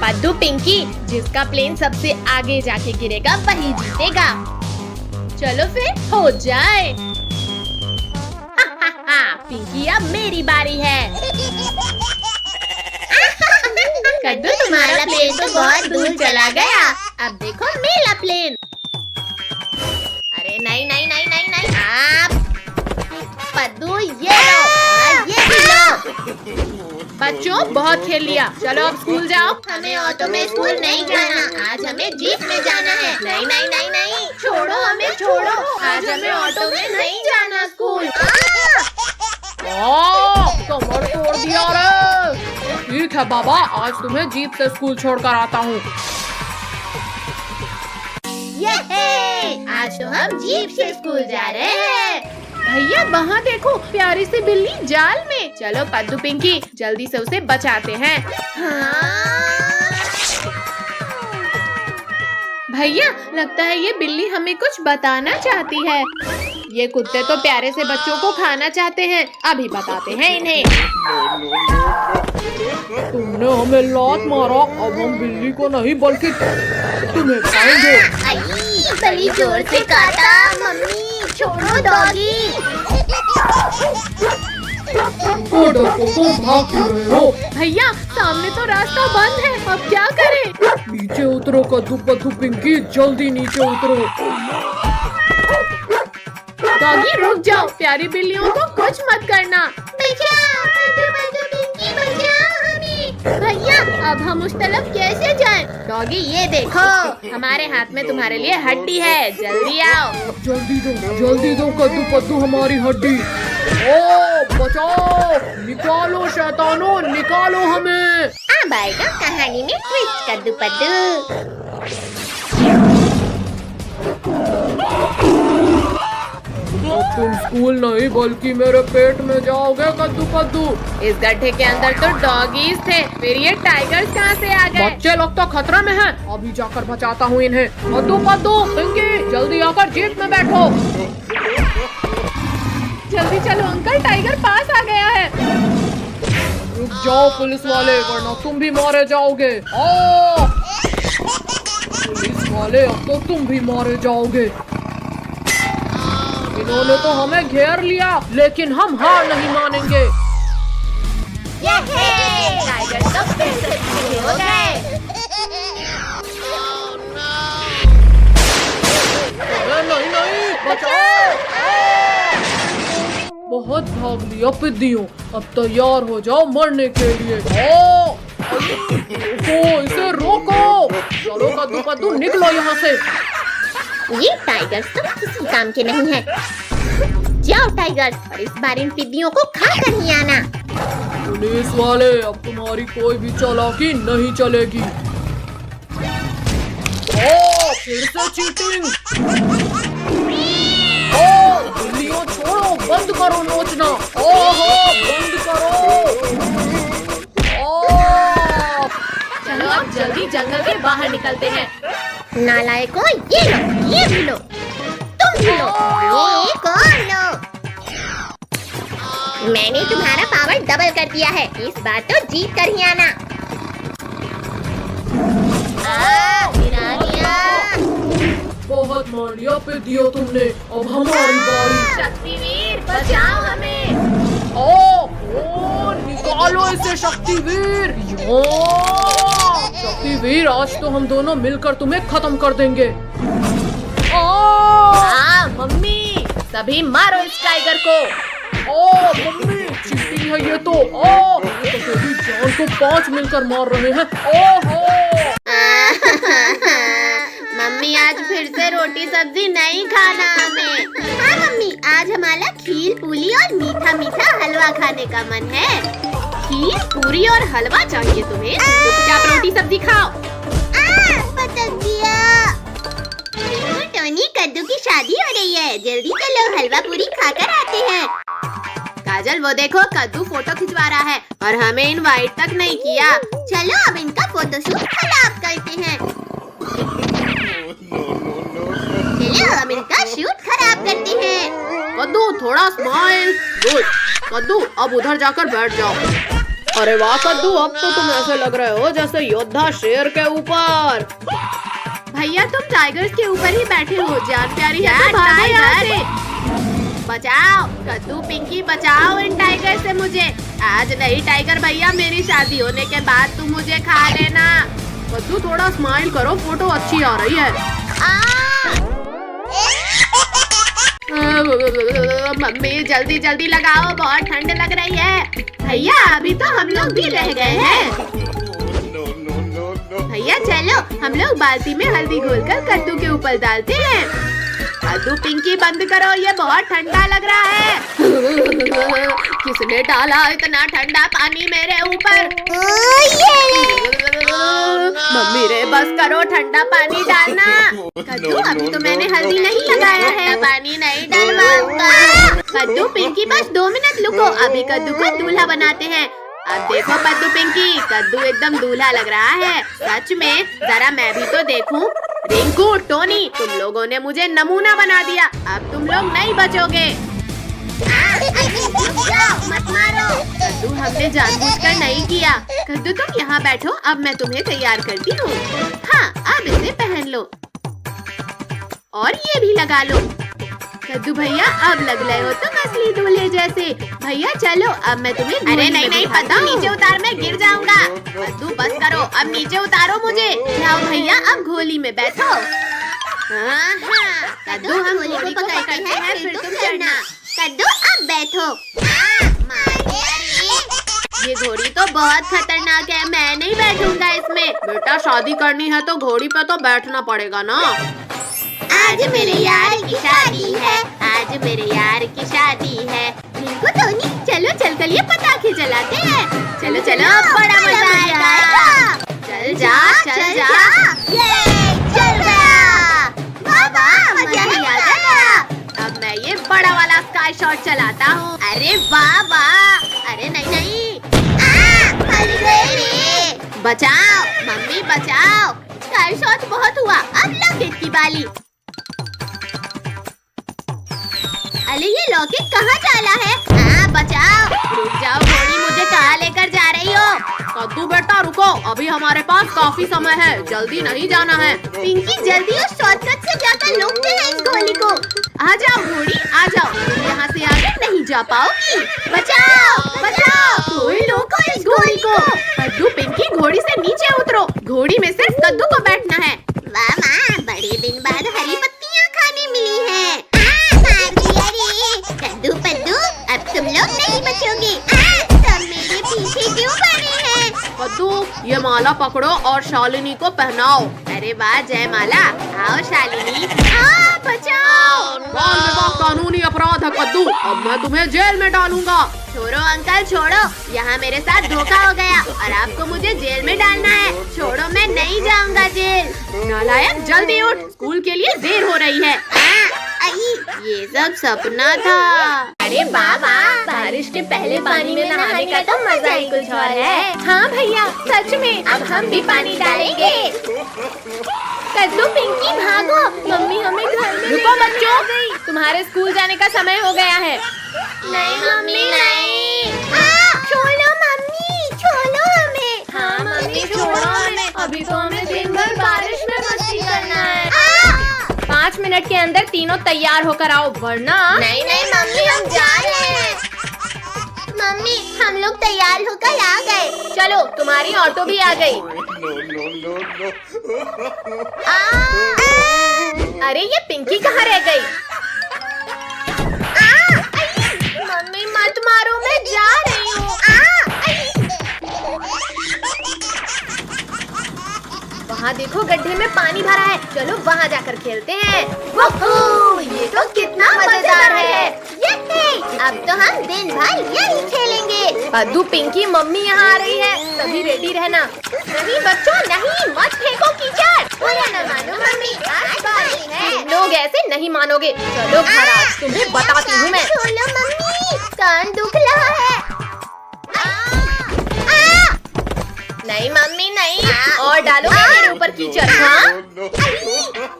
पद्दू पिंकी, जिसका प्लेन सबसे आगे जाके गिरेगा वही जीतेगा। चलो फिर हो जाए। पिंकी अब मेरी बारी है। कद्दू तुम्हारा प्लेन तो बहुत दूर चला गया, अब देखो मेरा प्लेन। अरे नहीं नहीं नहीं नहीं नहीं, आप पद्दू ये लो, ये भी लो। बच्चों बहुत खेल लिया, चलो अब स्कूल जाओ। हमें ऑटो में स्कूल नहीं जाना, आज हमें जीप में जाना है। नहीं नहीं नहीं नहीं, छोड़ो हमें छोड़ो, आज हमें ऑटो में नहीं जाना स्कूल। कमर तोड़ दिया रे। ठीक है बाबा, आज तुम्हें जीप से स्कूल छोड़कर आता हूँ। आज तो हम जीप से स्कूल जा रहे हैं। भैया वहाँ देखो, प्यारी सी बिल्ली जाल में। चलो पद्दू पिंकी, जल्दी से उसे बचाते हैं। भैया लगता है ये बिल्ली हमें कुछ बताना चाहती है। ये कुत्ते तो प्यारे से बच्चों को खाना चाहते हैं, अभी बताते हैं इन्हें। तुमने हमें लात मारा, अब हम बिल्ली को नहीं बल्कि तुम्हें खाएंगे। बड़ी जोर से काटा, मम्मी छोड़ो डॉगी। भाग रहे हो भैया, सामने तो रास्ता बंद है, अब क्या करें? नीचे उतरो कद्दू पद्दू पिंकी, जल्दी नीचे उतरो। डॉगी रुक जाओ, प्यारी बिल्लियों को कुछ मत करना। भैया अब हम उस तरफ कैसे जाएं? डॉगी ये देखो, हमारे हाथ में तुम्हारे लिए हड्डी है, जल्दी आओ। जल्दी दो कद्दू पद्दू हमारी हड्डी। ओ बचाओ, निकालो शैतानों, निकालो हमें। अब आएगा कहानी में ट्विस्ट कद्दू पद्दू। अब तुम स्कूल नहीं बल्कि मेरे पेट में जाओगे कद्दू पद्दू। इस गड्ढे के अंदर तो डॉगीज थे, फिर ये टाइगर्स कहाँ से आ गए? बच्चे लोग तो खतरे में हैं, अभी जाकर बचाता हूँ इन्हें। कद्दू पद्दू पिंकी, जल्दी आकर जीप में बैठो। जल्दी चलो अंकल, टाइगर पास आ गया है। रुक जाओ पुलिस वाले, वरना तुम भी मारे जाओगे। पुलिस वाले, अब तो तुम भी मारे जाओगे। इन्होंने तो हमें घेर लिया, लेकिन हम हार नहीं मानेंगे। टाइगर तो फिर से हो गए। नहीं नहीं, बचाओ। बहुत भाग लिया पिद्दियों, अब तैयार हो जाओ मरने के लिए। इसे रोको। चलो कद्दू पद्दू निकलो यहाँ से। ये टाइगर्स तो किसी काम के नहीं है। जाओ टाइगर्स, और इस बार इन पिद्दियों को खा कर ही आना। पुलिस वाले, अब तुम्हारी कोई भी चालाकी नहीं चलेगी। फिर से चीटिंग। बिल्लियों छोड़ो, बंद करो नोचना। बंद करो। चलो अब जल्दी जंगल के बाहर निकलते हैं। नालायकों, ये लो, ये भी लो, तुम भी लो, ये एक और लो। मैंने तुम्हारा पावर डबल कर दिया है, इस बार तो जीत कर ही आना। गिरा दिया। बहुत मार लिया पिद्दियों तुमने, अब हमारी बारी। शक्तिवीर बचाओ हमें। निकालो इसे शक्तिवीर। शक्तिवीर, आज तो हम दोनों मिलकर तुम्हें खत्म कर देंगे। मम्मी, सभी मारो इस टाइगर को। मम्मी, चीटिंग है ये तो। सभी जान को 5 मिलकर मार रहे हैं। मम्मी आज फिर से रोटी सब्जी नहीं खाना हमें। हाँ मम्मी, आज हमारा खीर पूरी और मीठा मीठा हलवा खाने का मन है। खीर पूरी और हलवा चाहिए तुम्हें? चुपचाप रोटी सब्जी खाओ। पटक दिया। टोनी, कद्दू की शादी हो रही है, जल्दी चलो हलवा पूरी खाकर आते हैं। काजल वो देखो, कद्दू फोटो खिंचवा रहा है और हमें इनवाइट तक नहीं किया। चलो अब इनका फोटोशूट खराब करते हैं। चलो अब इनका शूट खराब करते हैं। कद्दू थोड़ा स्माइल। गुड। कद्दू अब उधर जाकर बैठ जाओ। अरे वाह कद्दू, अब तो तुम ऐसे लग रहे हो जैसे योद्धा शेर के ऊपर। भैया तुम टाइगर्स के ऊपर ही बैठे हो, जान प्यारी है तो भागो यहाँ से। बचाओ कद्दू पिंकी, बचाओ इन टाइगर से मुझे। आज नहीं टाइगर भैया, मेरी शादी होने के बाद तुम मुझे खा लेना। कद्दू थोड़ा स्माइल करो, फोटो अच्छी आ रही है। मम्मी जल्दी जल्दी लगाओ, बहुत ठंड लग रही है। भैया अभी तो हम लोग भी रह गए हैं। भैया चलो हम लोग बाल्टी में हल्दी घोलकर कद्दू के ऊपर डालते हैं। कद्दू पिंकी बंद करो, ये बहुत ठंडा लग रहा है। किसने डाला इतना ठंडा पानी मेरे ऊपर? मम्मी रे बस करो, ठंडा पानी डालना। कद्दू अभी तो मैंने हल्दी नहीं लगाया है, पानी नहीं डलवाऊंगा। कद्दू पिंकी बस 2 मिनट रुको, अभी कद्दू को दूल्हा बनाते हैं। अब देखो कद्दू पिंकी, कद्दू एकदम दूल्हा लग रहा है। सच में, जरा मैं भी तो देखूं। रिंकू टोनी, तुम लोगों ने मुझे नमूना बना दिया, अब तुम लोग नहीं बचोगे। मत मारो। कद्दू हमने जानबूझकर नहीं किया। कद्दू तुम यहाँ बैठो, अब मैं तुम्हें तैयार करती हूँ। हाँ अब इसे पहन लो और ये भी लगा लो। कद्दू भैया अब लग रहे हो तुम असली दूल्हे जैसे। भैया चलो अब मैं तुम्हें। अरे नहीं नहीं कद्दू, नीचे उतार, मैं गिर जाऊंगा। कद्दू बस करो, अब नीचे उतारो मुझे। लाओ भैया अब घोली में बैठो। कद्दू हम घोड़ी को पकड़ते हैं, फिर तुम चढ़ना। कद्दू अब बैठो। ये घोड़ी तो बहुत खतरनाक है, मैं नहीं बैठूंगा इसमें। बेटा शादी करनी है तो घोड़ी पे तो बैठना पड़ेगा ना। आज मेरे यार की शादी है, आज मेरे यार की शादी है। रिंकू टोनी चलो चलकर ये पटाखे जलाते हैं। चलो चलो बड़ा मजा आएगा। चल जा चल जा। ये चल गया, बाबा मजा ही आ गया। अब मैं ये बड़ा वाला स्काई शॉट चलाता हूँ। अरे वाह वाह। अरे नहीं नहीं, बचाओ मम्मी बचाओ। स्काई शॉट बहुत हुआ, अब लॉकेट की बारी। अरे ये लॉकेट कहाँ डाला है? हाँ बचाओ। रुक जाओ घोड़ी, मुझे कहाँ लेकर जा रही हो? कद्दू बेटा रुको, अभी हमारे पास काफी समय है, जल्दी नहीं जाना है। पिंकी जल्दी उस शॉर्टकट से जाकर रोकते हैं इस घोड़ी को। आ जाओ घोड़ी आ जाओ, तुम यहाँ से आगे नहीं जा पाओगी। बचाओ बचाओ, कोई रोको इस घोड़ी को। कद्दू पिंकी घोड़ी से नीचे उतरो, घोड़ी में सिर्फ कद्दू को बैठना है। वाह माँ, बड़े दिन बाद हरी पत्तियाँ खाने मिली है। कद्दू पद्दू अब तुम लोग नहीं बचोगे। तुम मेरे पीछे क्यों पड़े हैं? कद्दू ये माला पकड़ो और शालिनी को पहनाओ। अरे वाह जय माला, आओ शालिनी। बचाओ। बाल विवाह कानूनी अपराध है कद्दू, अब मैं तुम्हें जेल में डालूंगा। छोड़ो अंकल छोड़ो, यहाँ मेरे साथ धोखा हो गया और आपको मुझे जेल में डालना है। छोड़ो मैं नहीं जाऊंगा जेल। नालायक जल्दी उठ, स्कूल के लिए देर हो रही है। ये सब सपना था। अरे बाबा, बारिश के पहले पानी में नहाने का तो मजा ही कुछ और है। हाँ भैया सच में, अब हम भी पानी डालेंगे। कद्दू पिंकी भागो, मम्मी हमें घर में। रुको बच्चों, तुम्हारे स्कूल जाने का समय हो गया है। नहीं मम्मी नहीं। छोड़ो मम्मी, छोड़ो हमें। हाँ मम्मी छोड़ो हमें, अभी तो हमें दिन भर बारिश में मस्ती करना है। 5 मिनट के अंदर तीनों तैयार होकर आओ, वरना। नहीं नहीं मम्मी हम जा रहे हैं। मम्मी हम लोग तैयार होकर आ गए। चलो तुम्हारी ऑटो भी आ गई। अरे ये पिंकी कहाँ रह गई? मम्मी मत मारो, मैं जा रही हूँ। वहाँ देखो गड्ढे में पानी भरा है, चलो वहाँ जाकर खेलते हैं। ये तो कितना मजेदार है। अब तो हम दिन भर यही खेलेंगे। कद्दू पिंकी मम्मी यहाँ आ रही है, सभी रेडी रहना। नहीं बच्चों नहीं, मत फेंको कीचड़। बुरा न मानो मम्मी, आज बारिश है। लोग ऐसे नहीं मानोगे, चलो घर आज तुम्हें बताती हूँ मैं। छोड़ो मम्मी, कान दुख रहा है। नहीं मम्मी नहीं, और डालोगे मेरे ऊपर कीचड़?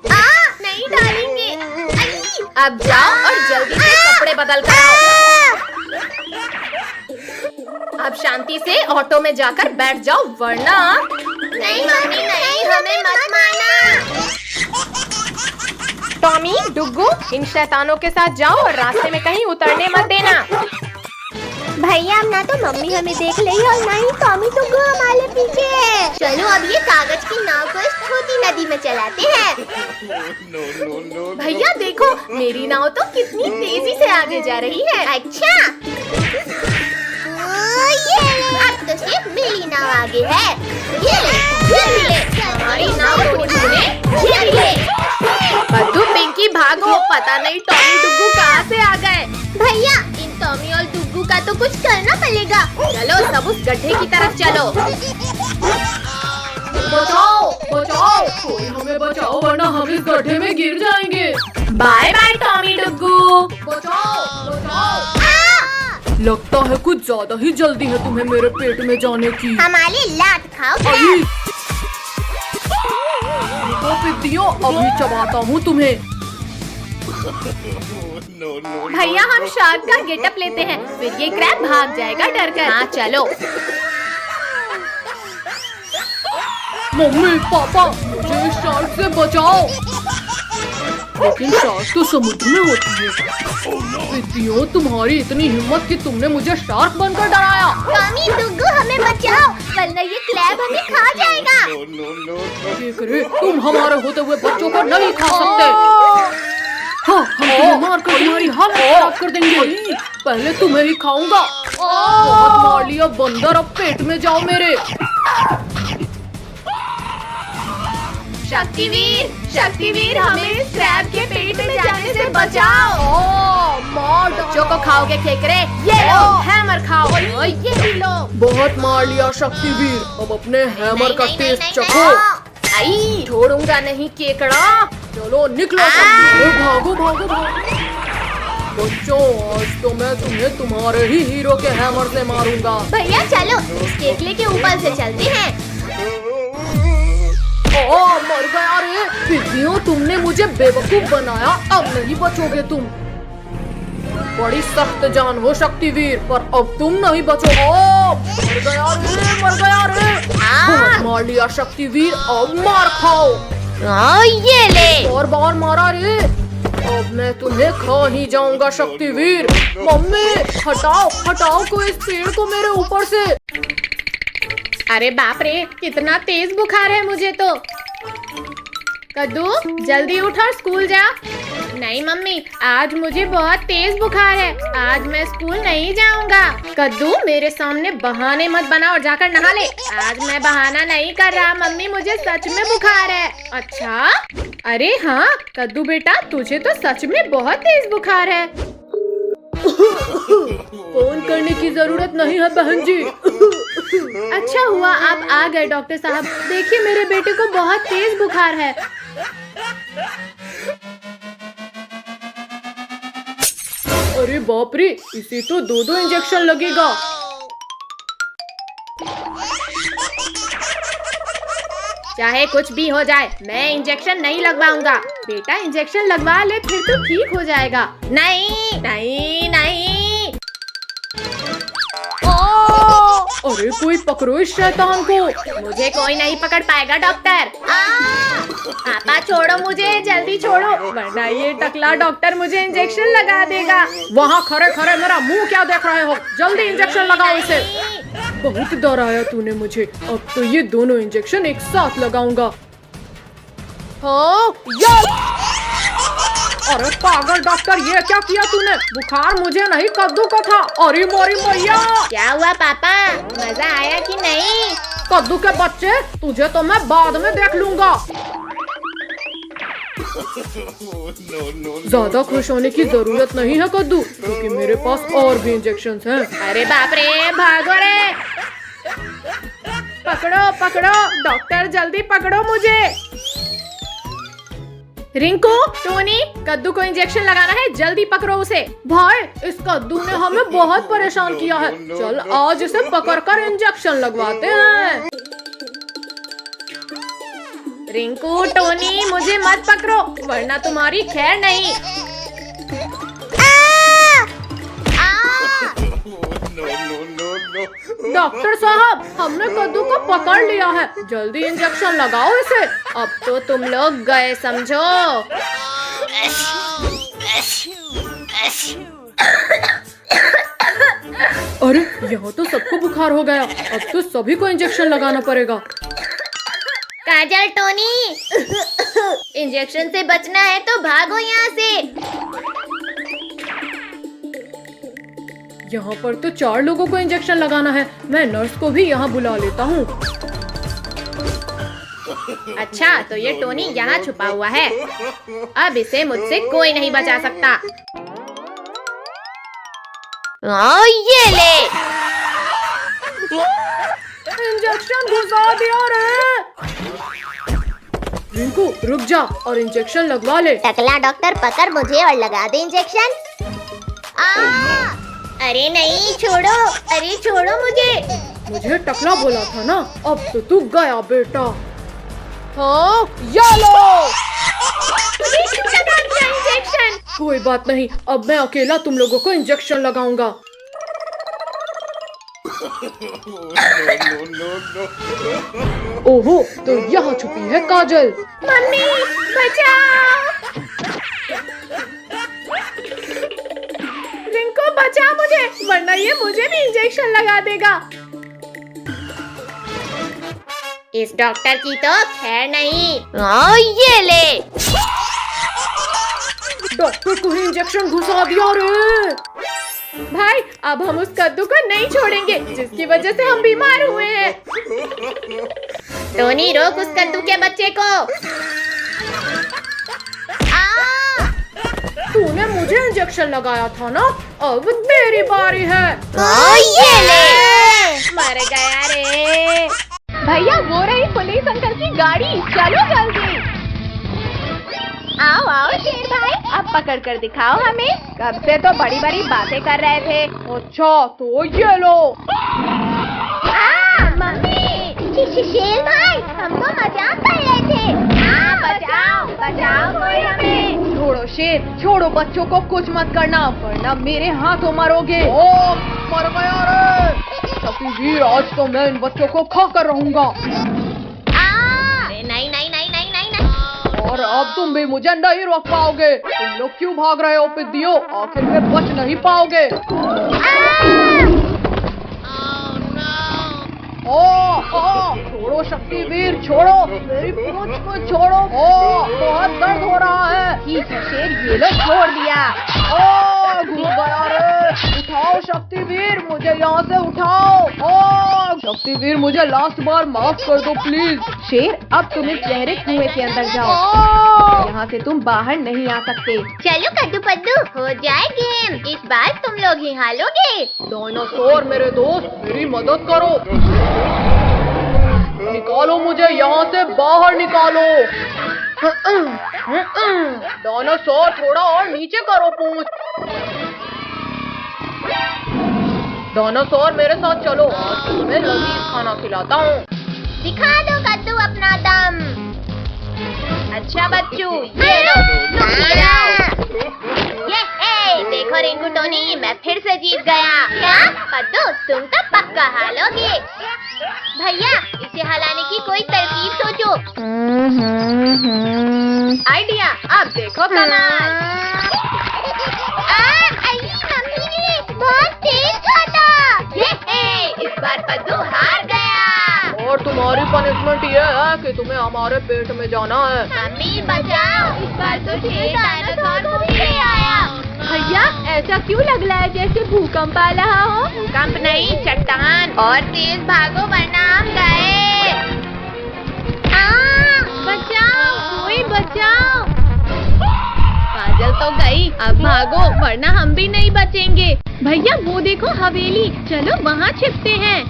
हाँ नहीं डालेंगे। अब जाओ और जल्दी से कपड़े बदल कर आओ। अब शांति से ऑटो में जाकर बैठ जाओ, वरना नहीं मम्मी नहीं, हमें मत मारना। टॉमी, डुग्गू, इन शैतानों के साथ जाओ और रास्ते में कहीं उतरने मत देना। भैया ना तो मम्मी हमें देख लेगी और ना ही टॉमी डुग्गू हमारे पीछे है। चलो अब ये कागज की नाव को इस छोटी नदी में चलाते हैं। भैया देखो, मेरी नाव तो कितनी तेजी से आगे जा रही है। अच्छा, अब तो सिर्फ मेरी नाव आगे है। ये ले, हमारी नाव ये भी ले। कद्दू, पिंकी भागो, पता नहीं टॉमी डुग्गू कहाँ से आ गए। भैया इन टॉमी और डुग्गू का तो कुछ करना पड़ेगा। चलो सब उस गड्ढे की तरफ चलो। बचाओ बचाओ, कोई हमें बचाओ वरना हम इस गड्ढे में गिर जाएंगे। Bye bye Tommy Duggu. बचाओ बचाओ। लगता है कुछ ज्यादा ही जल्दी है तुम्हें मेरे पेट में जाने की। हमारी लात खाओ। पिद्दियों, अभी चबाता हूँ तुम्हें। भैया हम शार्क का गेटअप लेते हैं, फिर ये क्रैब भाग जाएगा डर कर। हाँ चलो। मम्मी पापा, मुझे शार्क से बचाओ। लेकिन शार्क तो समुद्र में होती है। पिद्दियों, तुम्हारी इतनी हिम्मत कि तुमने मुझे शार्क बनकर डराया। टॉमी डुग्गू हमें बचाओ, वरना ये क्रैब हमें खा जाएगा। ये करे, तुम हमारे होते हुए बच्चों को नहीं खा सकते। हाँ, हम तुम्हें मार कर तुम्हारी हालत खराब कर देंगे। पहले तुम्हें ही खाऊंगा। बहुत मार लिया बंदर, अब पेट में जाओ मेरे। शक्तिवीर, हमें इस क्रैब के पेट में जाने से बचाओ। मार बच्चों को खाओगे केकरे? ये लो, हैमर खाओ। ये भी लो। बहुत मार लिया शक्तिवीर, अब अपने हैमर का टेस्ट चखो। आई, छोड़ूंगा नहीं केकड़ा। चलो निकलो, भागो भागो भागो। बच्चों, आज तो मैं तुम्हें तुम्हारे ही हीरो के हैमर से मारूंगा। भैया चलो इस केकले के ऊपर से चलते हैं। मर गया रे। पिद्दियों, तुमने मुझे बेवकूफ बनाया, अब नहीं बचोगे तुम। बड़ी सख्त जान हो शक्तिवीर, पर अब तुम नहीं बचोगे। मर गया रे। बहुत मार लिया शक्तिवीर, अब मार खाओ। ये ले। और बार मारा रे, अब मैं तुम्हें खा ही जाऊंगा शक्तिवीर। मम्मी हटाओ कोई इस पेड़ को मेरे ऊपर से। अरे बाप रे, कितना तेज बुखार है मुझे तो। कद्दू, जल्दी उठ और स्कूल जा। नहीं मम्मी, आज मुझे बहुत तेज बुखार है, आज मैं स्कूल नहीं जाऊंगा। कद्दू, मेरे सामने बहाने मत बना और जाकर नहा ले। आज मैं बहाना नहीं कर रहा मम्मी, मुझे सच में बुखार है। अच्छा, अरे हाँ कद्दू बेटा, तुझे तो सच में बहुत तेज बुखार है। फोन करने की जरूरत नहीं है बहन जी। अच्छा हुआ आप आ गए डॉक्टर साहब। देखिए मेरे बेटे को बहुत तेज बुखार है। अरे बाप रे, इसे तो 2 इंजेक्शन लगेगा। चाहे कुछ भी हो जाए, मैं इंजेक्शन नहीं लगवाऊंगा। बेटा इंजेक्शन लगवा ले, फिर तो ठीक हो जाएगा। नहीं नहीं नहीं। अरे कोई पकड़ो इस शैतान को। मुझे कोई नहीं पकड़ पाएगा डॉक्टर। पापा छोड़ो मुझे, जल्दी छोड़ो, वरना ये टकला डॉक्टर मुझे इंजेक्शन लगा देगा। वहाँ खड़े खड़े मेरा मुंह क्या देख रहे हो, जल्दी इंजेक्शन लगाओ इसे। बहुत डराया तूने मुझे, अब तो ये दोनों इंजेक्शन एक साथ लगाऊंगा। अरे पागल डॉक्टर, ये क्या किया तूने? बुखार मुझे नहीं कद्दू को था। अरे मोरी मैया, क्या हुआ पापा, मजा आया कि नहीं? कद्दू के बच्चे, तुझे तो मैं बाद में देख लूंगा। ज्यादा खुश होने की जरूरत नहीं है कद्दू, क्योंकि मेरे पास और भी इंजेक्शंस हैं। अरे बाप रे, भागो रे। पकड़ो डॉक्टर, जल्दी पकड़ो मुझे। रिंकू, टोनी, कद्दू को इंजेक्शन लगाना है, जल्दी पकड़ो उसे। भाई, इस कद्दू ने हमें बहुत परेशान किया है, चल आज इसे पकड़कर इंजेक्शन लगवाते हैं। रिंकू, टोनी, मुझे मत पकड़ो, वरना तुम्हारी खैर नहीं। डॉक्टर साहब, हमने कद्दू को पकड़ लिया है, जल्दी इंजेक्शन लगाओ इसे। अब तो तुम लोग गए समझो। अरे यहाँ तो सबको बुखार हो गया, अब तो सभी को इंजेक्शन लगाना पड़ेगा। काजल, टोनी, इंजेक्शन से बचना है तो भागो यहाँ से। यहाँ पर तो 4 लोगों को इंजेक्शन लगाना है, मैं नर्स को भी यहाँ बुला लेता हूँ। अच्छा, तो ये टोनी यहाँ छुपा हुआ है, अब इसे मुझसे कोई नहीं बचा सकता। ये ले। इंजेक्शन घुसा दिया रे। रिंकू रुक जा और इंजेक्शन लगवा ले। टकला डॉक्टर, पकड़ मुझे और लगा दे इंजेक्शन। अरे नहीं, छोड़ो, अरे छोड़ो मुझे टकला बोला था ना, अब तो तू गया बेटा। हाँ, ये लो। इंजेक्शन। कोई बात नहीं, अब मैं अकेला तुम लोगों को इंजेक्शन लगाऊंगा। ओहो, तो यहाँ छुपी है काजल। मम्मी बचाओ, रिंकू बचा मुझे, वरना ये मुझे भी इंजेक्शन लगा देगा। इस डॉक्टर की तो खैर नहीं। ये ले। डॉक्टर को ही इंजेक्शन घुसा दिया रे। भाई, अब हम उस कद्दू को नहीं छोड़ेंगे जिसकी वजह से हम बीमार हुए हैं। टोनी, रोक उस कद्दू के बच्चे को। तूने मुझे इंजेक्शन लगाया था ना, अब मेरी बारी है। ये ले। मर गया रे। भैया, वो रही पुलिस अंकल की गाड़ी, चलो जल्दी। आओ आओ शेर भाई, अब पकड़ कर दिखाओ हमें। कब से तो बड़ी बड़ी बातें कर रहे थे। अच्छा, तो ये लो। मम्मी, शेर भाई, हम तो मजाक कर रहे थे। बचाओ बचाओ कोई हमें। छोड़ो शेर, छोड़ो, बच्चों को कुछ मत करना, वरना मेरे हाथों मरोगे। ओ, मर गया रे। सतीवीर, आज तो मैं इन बच्चों को खा कर रहूंगा। नहीं नहीं नहीं नहीं नहीं नहीं। और अब तुम भी मुझे नहीं रोक पाओगे। तुम लोग क्यों भाग रहे हो पिद्दियों? आखिर में बच नहीं पाओगे। छोड़ो शक्तिवीर, छोड़ो, मेरी पूंछ को छोड़ो। बहुत दर्द हो रहा है। ठीक है शेर, ये लो, छोड़ दिया। घुस गया रे। उठाओ शक्तिवीर, मुझे यहाँ से उठाओ। शक्तिवीर, मुझे लास्ट बार माफ कर दो प्लीज। शेर, अब तुम इस गहरे कुएं के अंदर जाओ, यहाँ से तुम बाहर नहीं आ सकते। चलो कद्दू पद्दू, हो जाए गेम, इस बार तुम लोग ही हारोगे। डायनासोर मेरे दोस्त, मेरी मदद करो। निकालो मुझे यहाँ से बाहर, निकालो। डायनासोर, थोड़ा और नीचे करो पूंछ। डायनासोर, मेरे साथ चलो, आज तुम्हें लजीज खाना खिलाता हूँ। दिखा दो कद्दू अपना दम। अच्छा बच्चू, ये लो, देखो रिंकू टोनी, मैं फिर से जीत गया। क्या कद्दू, तुम तो पक्का हारोगे। भैया, इसे हलाने की कोई तरकीब सोचो। आइडिया, अब देखो कमाल। बहुत तेज खाता। इस बार कद्दू हार गया। और तुम्हारी पनिशमेंट ये है कि तुम्हें हमारे पेट में जाना है। मम्मी बचाओ, इस बार तो शेर डायनासोर को भी ले आया। भैया, ऐसा क्यों लग रहा है जैसे भूकंप आ रहा हो? भूकंप नहीं, चट्टान। और तेज भागो वरना हम गए। बचाओ, कोई बचाओ। काजल तो गई, अब भागो वरना हम भी नहीं बचेंगे। भैया, वो देखो हवेली, चलो वहाँ छिपते हैं।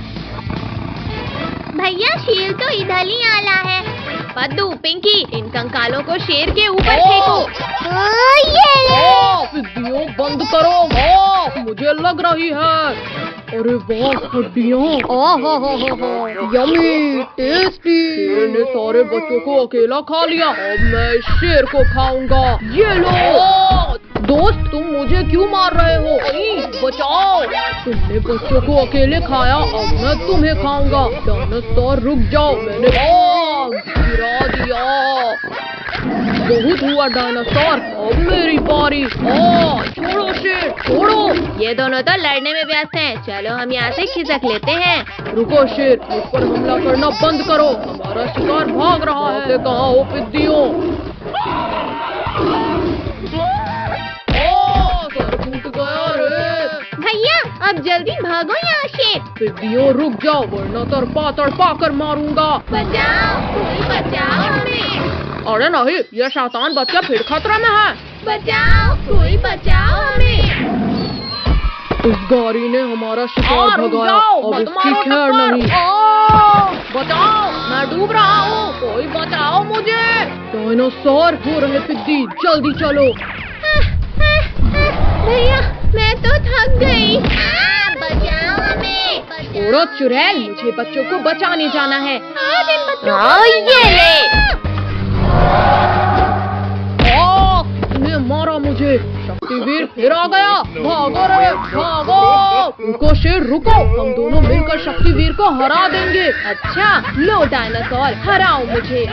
भैया, शेर तो इधर ही आला है। पद्दू, पिंकी, इन कंकालों को शेर के ऊपर फेंको। पिद्दियों, बंद करो। मुझे लग रही है। अरे वाह, हड्डियाँ। Yummy, tasty. शेर ने सारे बच्चों को अकेला खा लिया, अब मैं इस शेर को खाऊंगा। ये लो। दोस्त तुम मुझे क्यों मार रहे हो? बचाओ! तुमने बच्चों को अकेले खाया, अब मैं तुम्हें खाऊंगा। डायनासोर रुक जाओ, मैंने गिरा दिया। बहुत हुआ डायनासोर, अब मेरी बारी। छोड़ो शेर, छोड़ो। ये दोनों तो लड़ने में व्यस्त हैं। चलो हम यहाँ से खिसक लेते हैं। रुको शेर, मुझ पर हमला करना बंद करो। हमारा शिकार भाग रहा है। कहाँ हो पिद्दियों? सर फूट गया रे। भैया अब जल्दी भागो यहाँ से। पिद्दियों रुक जाओ, वरना तड़पा कर मारूंगा। बचाओ, कोई बचाओ हमें। अरे नहीं, ये शैतान बच्चा फिर खतरे में है। बचाओ, कोई बचाओ हमें। इस गाड़ी ने हमारा शिकार भगाया, अब इसकी खैर नहीं। बचाओ, मैं डूब रहा हूँ, कोई बचाओ मुझे। डायनासोर हो रहे पिद्दी, जल्दी चलो। भैया मैं तो थक गई। बचाओ हमें। थोड़ा चुड़ैल, मुझे बच्चों को बचाने जाना है। ये ले। तूने मारा मुझे। शक्तिवीर फिर आ गया। भागो रे, भागो। रुको शेर, रुको। हम दोनों मिलकर शक्तिवीर को हरा देंगे। अच्छा, लो डायनासोर, हराओ मुझे।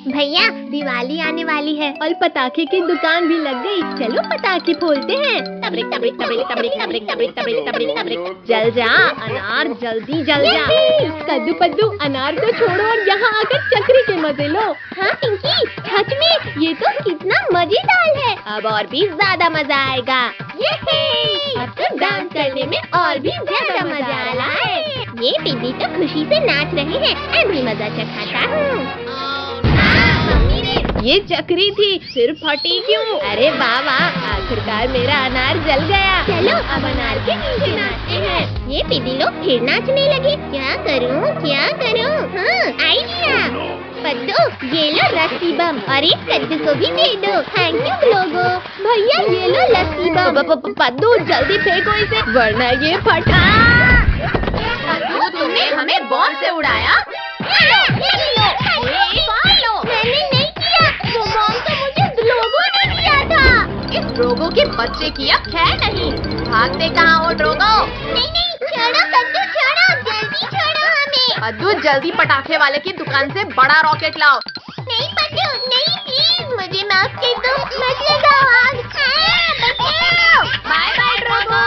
भैया दिवाली आने वाली है और पटाखे की दुकान भी लग गई। चलो पटाखे फोड़ते हैं। तबरिक तबरिक तबरिक तबरिक तबरिक तबरिक तबरिक तबरिक तबरिक। जल जा अनार, जल्दी जल जा। कद्दू पद्दू अनार को छोड़ो और यहाँ आकर चक्री के मजे लो। हाँ पिंकी, सच में ये तो कितना मजेदार है। अब और भी ज्यादा मजा आएगा। अब तो डांस करने में और भी ज्यादा मजा आ रहा है। ये पिंकी तो खुशी से नाच रही है। मैं भी मजा चखाता हूँ। ये चक्री थी, सिर्फ फटी क्यों? अरे वाह वाह, आखिरकार मेरा अनार जल गया। चलो अब अनार के नीचे नाचते हैं। ये पिदी लोग फिर नाचने लगे। क्या करूं क्या करूं? हाँ आइडिया। पद्दू ये लो रस्सी बम और एक कद्दू को भी दे दो। थैंक यू लोगो। भैया ये लो रस्सी बम। पद्दू जल्दी फेंको इसे, वरना ये फटा। पद्दू तुमने हमें बॉल से उड़ाया। मैंने नहीं किया, वो बॉल तो मुझे ड्रोगो ने दिया था। इस ड्रोगो के बच्चे की अब खैर नहीं। भागते कहाँ हो ड्रोगो? नहीं छोड़ो कद्दू, छोड़ो, जल्दी छोड़ो हमें। पद्दू जल्दी पटाखे वाले की दुकान से बड़ा रॉकेट लाओ। नहीं पद्दू, नहीं प्लीज, मुझे माफ कर दो। मत लगाओ आग। बचाओ। Bye bye Drogo.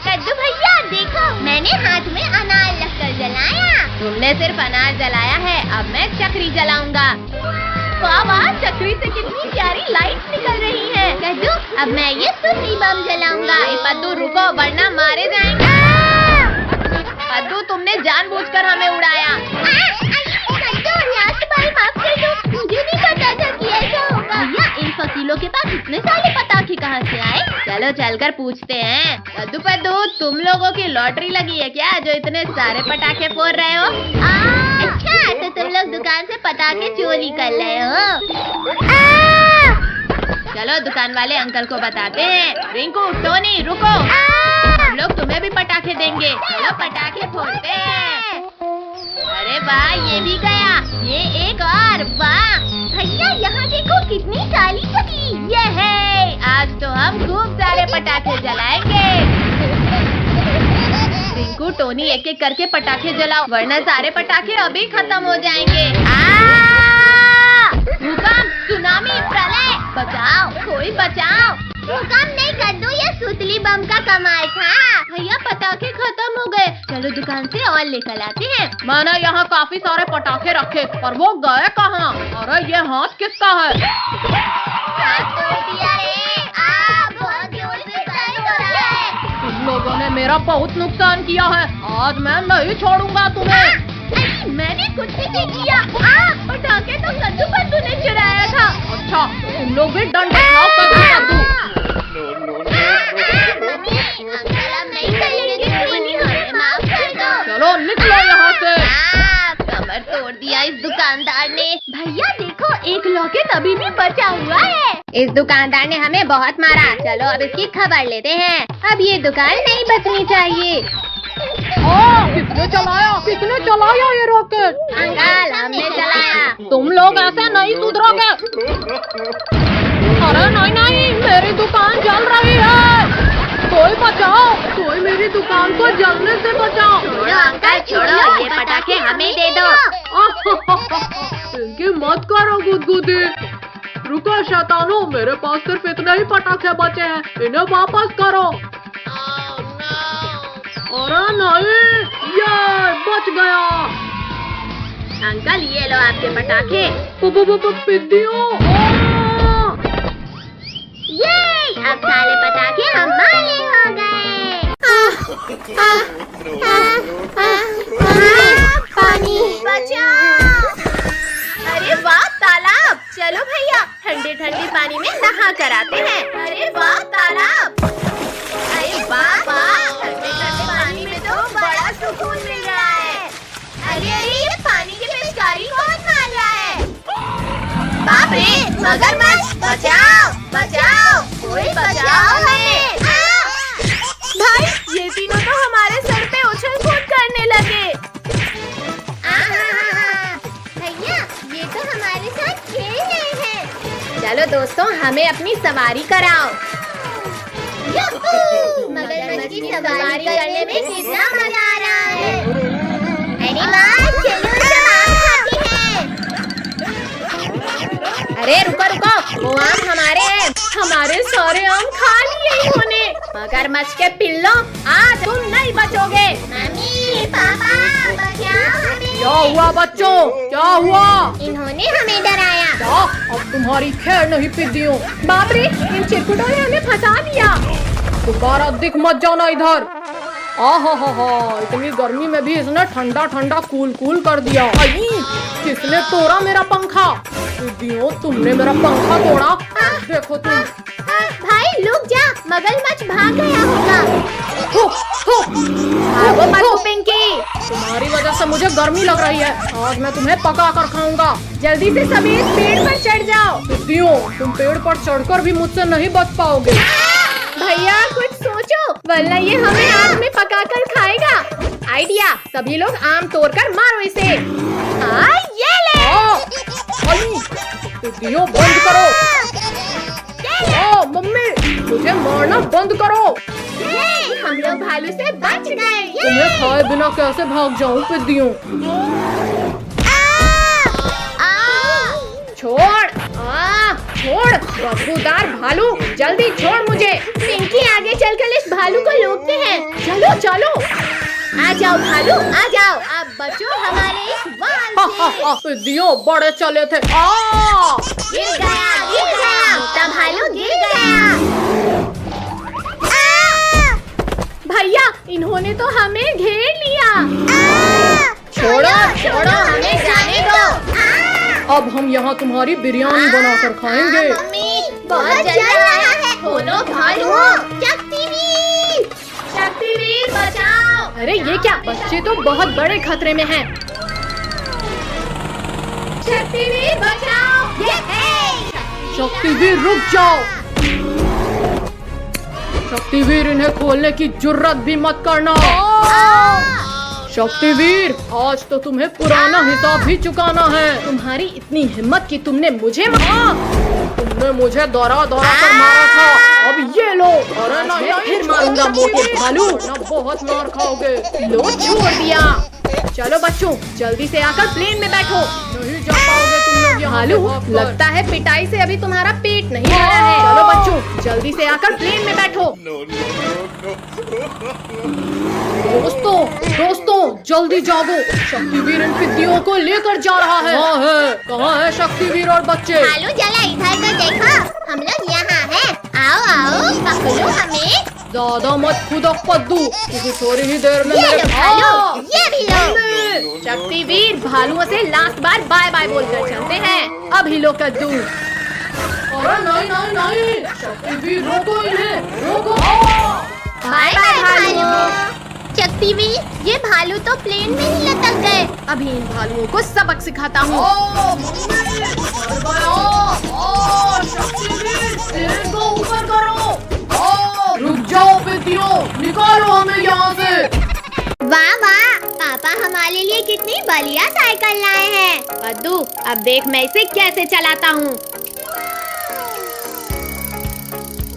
कद्दू भैया देखो, मैंने हाथ में अनार रखकर जलाया। तुमने सिर्फ अनार जलाया है, अब मैं चक्री जलाऊंगा। वाह वाह, चक्री से कितनी प्यारी लाइट निकल रही है। कद्दू अब मैं ये सुतली बम जलाऊंगा। पद्दू रुको, वरना मारे जाएंगे। पद्दू तुमने जानबूझकर हमें उड़ाया। कद्दू लास्ट बार माफ कर दो, मुझे नहीं पता था कि ऐसा होगा। भैया इन फकीलों के पास इतने सारे पटाखे कहाँ से आए? चलो चलकर पूछते हैं। कद्दू पद्दू, तुम लोगों की लॉटरी लगी है क्या, जो इतने सारे पटाखे फोड़ रहे हो? अच्छा, तो तुम लोग दुकान से पटाखे चोरी कर रहे हो। चलो दुकान वाले अंकल को बताते हैं। रिंकू, टोनी रुको, हम लोग तुम्हें भी पटाखे देंगे। चलो पटाखे फोड़ते हैं। अरे वाह, ये भी गया। ये एक और। वाह भैया यहाँ देखो कितनी काली छड़ी। ये है, आज तो हम खूब सारे पटाखे जलाएंगे। रिंकू, टोनी एक एक करके पटाखे जलाओ, वरना सारे पटाखे अभी खत्म हो जाएंगे। भूकंप, सुनामी, प्रलय, बचाओ, कोई बचाओ। भूकंप नहीं कद्दू, ये सुतली बम का कमाल था। भैया पटाखे खत्म हो गए, चलो दुकान से और लेकर आते हैं। मैंने यहाँ काफी सारे पटाखे रखे, पर वो गए कहाँ? अरे ये हाथ किसका है? बहुत जोर से दर्द हो रहा है। तुम लोगों ने मेरा बहुत नुकसान किया है, आज मैं नहीं छोड़ूंगा तुम्हें। मैंने कुछ नहीं किया। पटाखे तो कद्दू पद्दू ने चुराया था। अच्छा, तुम लोग भी दंड खाओ। कद्दू चलो निकलो यहाँ से। कमर तोड़ दिया इस दुकानदार ने। भैया देखो, एक लॉकेट अभी भी बचा हुआ है। इस दुकानदार ने हमें बहुत मारा। चलो अब इसकी खबर लेते हैं। अब ये दुकान नहीं बचनी चाहिए। किसने चलाया ये रॉकेट? अंकल हमने चलाया। तुम लोग ऐसे नहीं सुधरोगे। अरे नहीं नहीं, मेरी दुकान जल रही है, कोई बचाओ, कोई मेरी दुकान को जलने से बचाओ। छोड़ो अंकल छोड़ो, ये पटाखे हमें दे दो। इनकी मत करो गुदगुदी। रुको शैतानो, मेरे पास सिर्फ इतने ही पटाखे बचे हैं, इन्हें वापस करो। अरे नहीं, ये बच गया। अंकल ये लो आपके पटाखे। पिद्दियों, ये अब सारे पटाखे हमारे हो गए। पानी बचाओ। अरे वाह तालाब, चलो भैया ठंडे ठंडे पानी में नहा कर आते हैं। अरे वाह तालाब, अरे वाह वाह, ठंडे ठंडे पानी में तो बड़ा सुकून मिल रहा है। अरे अरे ये पानी की पिचकारी कौन मार रहा है? बाप रे, मगरमच्छ बचाओ बचाओ, कोई बचाओ हमें। भाई ये तीनों तो हमारे सर पे उछल कूद करने लगे। भैया ये तो हमारे साथ खेल रहे हैं। चलो दोस्तों, हमें अपनी सवारी कराओ। मगरमच्छ की सवारी करने में कितना मजा आ रहा है। अरे वाह, चलो सब आम खाते हैं। अरे रुको रुको, वो आम हमारे हैं, हमारे सारे आम खा लिए इन्होंने। मगरमच्छ के पिल्लों, आज तुम नहीं बचोगे। मम्मी पापा बचाओ हमें। क्या हुआ बच्चों, क्या हुआ? इन्होंने हमें डराया। क्या? अब तुम्हारी खैर नहीं पिद्दियों। बाप रे, इन चिरकुटों ने हमें फंसा दिया। दोबारा दिख मत जाना इधर। आहा, इतनी गर्मी में भी इसने ठंडा ठंडा कूल कूल कर दिया। आई, किसने तोड़ा मेरा पंखा? पिद्दियों, तुमने मेरा पंखा तोड़ा। देखो तुम। भाई रुक जा, मगरमच्छ भाग गया होगा। भागो मत पिंकी, तुम्हारी वजह से मुझे गर्मी लग रही है। आज मैं तुम्हें पका कर खाऊंगा। जल्दी से सभी इस पेड़ पर चढ़ जाओ। पिद्दियों, तुम पेड़ पर चढ़कर भी मुझसे नहीं बच पाओगे। भैया कुछ सोचो, वरना ये हमें आग में पकाकर खाएगा। आइडिया, सभी लोग आम तोड़कर मारो इसे। हाँ ये ले। पिद्दियों बंद करो। मम्मी, मुझे मारना बंद करो। ये हम लोग भालू से बच गए। तुम्हें खाए बिना कैसे भाग जाऊं पिद्दियों? छोड़ बदबूदार भालू, जल्दी छोड़ मुझे। पिंकी आगे चलकर इस भालू को रोकते हैं। चलो चलो, आ जाओ भालू आ जाओ, अब बचो हमारे इस वाल से। पिद्दियों बड़े चले थे। गिर गया, मोटा भालू गिर गया। भैया इन्होंने तो हमें घेर लिया। छोड़ो छोड़ो, हमें जाने दो। अब हम यहाँ तुम्हारी बिरयानी बनाकर खाएंगे। मम्मी बहुत जल रहा है। खोलो भालू। शक्तिवीर बचाओ। अरे ये क्या, बच्चे तो बहुत बड़े खतरे में हैं। शक्तिवीर बचाओ। ये है। शक्तिवीर रुक जाओ। शक्तिवीर, इन्हें खोलने की जुर्रत भी मत करना। शक्तिवीर, आज तो तुम्हें पुराना हिसाब ही चुकाना है। तुम्हारी इतनी हिम्मत कि तुमने मुझे तुमने मुझे दौरा कर मारा था, अब ये लो। अरे नहीं, फिर मारूंगा मोटे भालू, ना बहुत मार खाओगे। लो छोड़ दिया। चलो बच्चों, जल्दी से आकर प्लेन में बैठो। नहीं जा पाओगे तुम लोग यहाँ। भालू, लगता है पिटाई से अभी तुम्हारा पेट नहीं भरा है। चलो बच्चों, जल्दी से आकर प्लेन में बैठो। दोस्तों जल्दी जागो, शक्तिवीर इन पिद्दियों को लेकर जा रहा है। कहाँ है शक्तिवीर और बच्चे? भालू जला इधर तो देखो, हम लोग यहाँ हैं। आओ आओ, पकड़ो हमें। ज्यादा मत खुदक पद्दू, क्योंकि थोड़ी ही देर में ये लो भालू, ये भी लो। शक्तिवीर, भालुओं से लास्ट बार बाय बाय बोलकर चलते हैं। अभी लो कद्दू। अरे नहीं नहीं नहीं, शक्तिवीर रोको इन्हें, रोको। बाय बाय भालू। शक्तिवीर, ये भालू तो प्लेन में ही लटक गए। अभी इन भालुओं को सबक सिखाता हूँ। ऊपर करो। रुक जाओ पिद्दियों, निकालो हमें यहाँ से। वाह वाह, पापा हमारे लिए कितनी बढ़िया साइकिल लाए हैं। कद्दू, अब देख मैं इसे कैसे चलाता हूँ।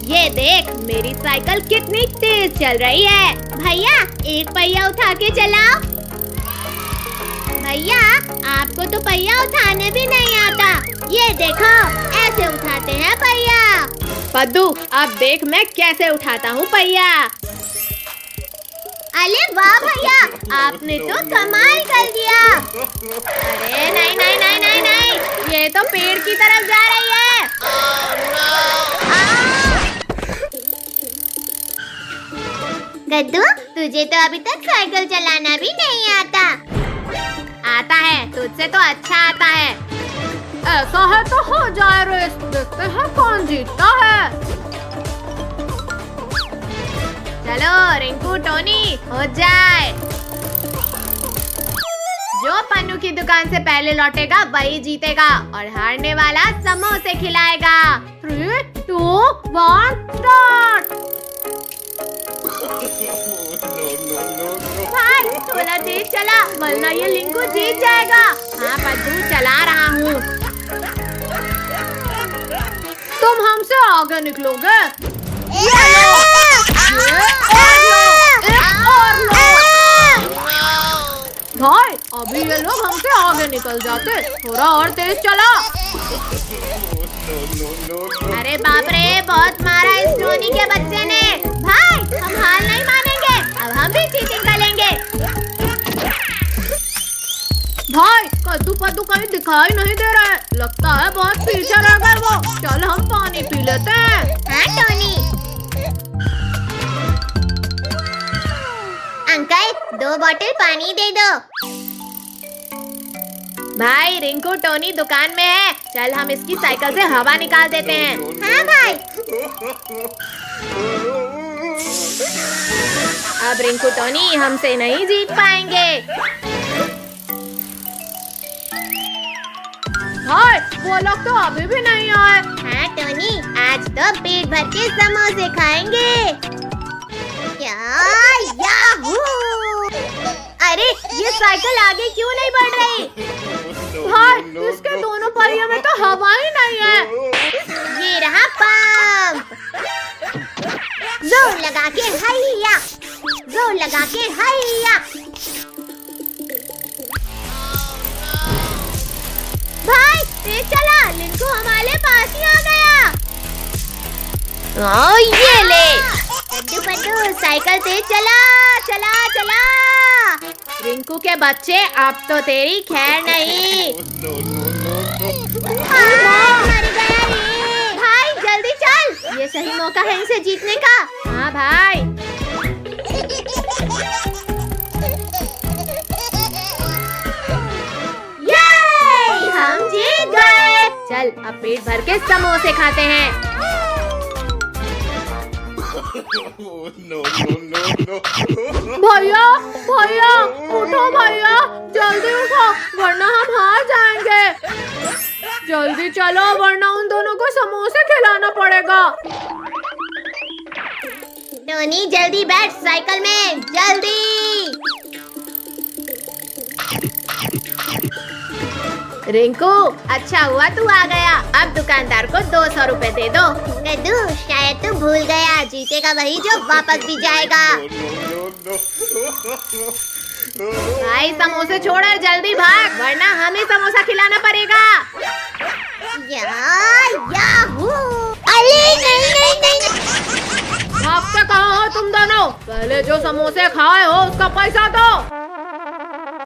ये देख मेरी साइकिल कितनी तेज चल रही है। भैया एक पहिया उठा के चलाओ। भैया आपको तो पहिया उठाने भी नहीं आता। ये देखो ऐसे उठाते हैं पहिया। कद्दू, अब देख मैं कैसे उठाता हूँ पहिया। अरे वाह भैया, आपने तो कमाल कर दिया। अरे नहीं नहीं नहीं नहीं नहीं, ये तो पेड़ की तरफ जा रही है। गद्दू, तुझे तो अभी तक साइकिल चलाना भी नहीं आता। आता है, तुझसे तो अच्छा आता है। ऐसा है तो हो जाए रेस, देखते हैं कौन जीतता है। चलो रिंकू टोनी, हो जाए। जो पन्नू की दुकान से पहले लौटेगा वही जीतेगा और हारने वाला समोसे खिलाएगा। 3, 2, 1 स्टार्ट। भाई थोड़ा तेज चला वरना ये लिंकू जीत जाएगा। हाँ पद्दू, चला रहा हूँ। तुम हमसे आगे निकलोगे। भाई अभी ये लोग हमसे आगे निकल जाते, थोड़ा और तेज चला। अरे बाप रे, बहुत मारा इस टोनी के बच्चे ने। भाई हम हार नहीं मानेंगे, अब हम भी चीटिंग करेंगे। भाई कद्दू पद्दू कहीं दिखाई नहीं दे रहा है, लगता है बहुत पीछे रह गए वो। चल हम पानी पी लेते हैं। हाँ टोनी। अंकल 2 बोतल पानी दे दो। भाई रिंकू टोनी दुकान में है, चल हम इसकी साइकिल से हवा निकाल देते हैं। हाँ भाई। अब रिंकू टोनी हमसे नहीं जीत पाएंगे। भाई वो लोग तो अभी भी नहीं आए। हाँ टोनी, आज तो पेट भर के समोसे खाएंगे। याहू! अरे ये साइकिल आगे क्यों नहीं बढ़ रही? भाई इसके दोनों पहियों में तो हवा ही नहीं है। ये रहा पंप। जोर लगा के हैया, जोर लगा के हैया। भाई तेज चला, लिंकू हमारे पास ही आ गया। ये ले। पद्दू पद्दू साइकिल तेज चला चला चला। रिंकू के बच्चे अब तो तेरी खैर नहीं। मर गया रे। भाई जल्दी चल, ये सही मौका है इसे जीतने का। हाँ भाई। ये हम जीत गए। चल अब पेट भर के समोसे खाते हैं। भैया भैया उठो भैया, जल्दी उठो वरना हम हार जाएंगे। जल्दी चलो वरना उन दोनों को समोसे खिलाना पड़ेगा। टोनी जल्दी बैठ साइकिल में, जल्दी। रिंकू अच्छा हुआ तू आ गया, अब दुकानदार को 200 रुपए दे दो। गद्दू शायद तू भूल गया, जीतेगा वही जो वापस भी जाएगा। भाई समोसे छोड़ जल्दी भाग वरना हमें समोसा खिलाना पड़ेगा। याहू! अरे नहीं नहीं नहीं। भागते कहाँ हो तुम दोनों? पहले जो समोसे खाए हो उसका पैसा दो।